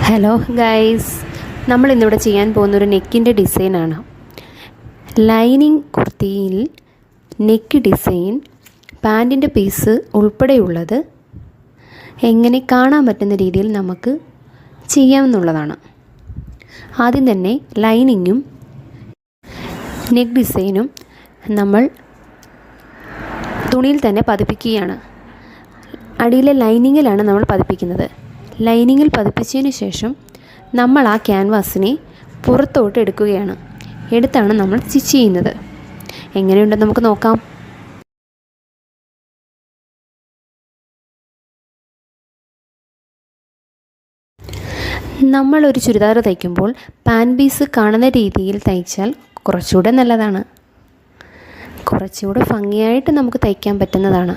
Hello guys, നമ്മൾ ഇന്നിവിടെ ചെയ്യാൻ പോകുന്നൊരു നെക്കിൻ്റെ ഡിസൈനാണ്. ലൈനിങ് കുർത്തിയിൽ നെക്ക് ഡിസൈൻ, പാൻറ്റിൻ്റെ പീസ് ഉൾപ്പെടെയുള്ളത് എങ്ങനെ കാണാൻ പറ്റുന്ന രീതിയിൽ നമുക്ക് ചെയ്യാമെന്നുള്ളതാണ്. ആദ്യം തന്നെ ലൈനിങ്ങും നെക്ക് ഡിസൈനും നമ്മൾ തുണിയിൽ തന്നെ പതിപ്പിക്കുകയാണ്. അടിയിലെ ലൈനിങ്ങിലാണ് നമ്മൾ പതിപ്പിക്കുന്നത്. ലൈനിങ്ങിൽ പതിപ്പിച്ചതിന് ശേഷം നമ്മൾ ആ ക്യാൻവാസിനെ പുറത്തോട്ട് എടുക്കുകയാണ്. എടുത്താണ് നമ്മൾ സ്റ്റിച്ച് ചെയ്യുന്നത്. എങ്ങനെയുണ്ടെന്ന് നമുക്ക് നോക്കാം. നമ്മളൊരു ചുരിദാർ തയ്ക്കുമ്പോൾ പാൻ പീസ് കാണുന്ന രീതിയിൽ തയ്ച്ചാൽ കുറച്ചുകൂടെ നല്ലതാണ്. കുറച്ചുകൂടെ ഭംഗിയായിട്ട് നമുക്ക് തയ്ക്കാൻ പറ്റുന്നതാണ്.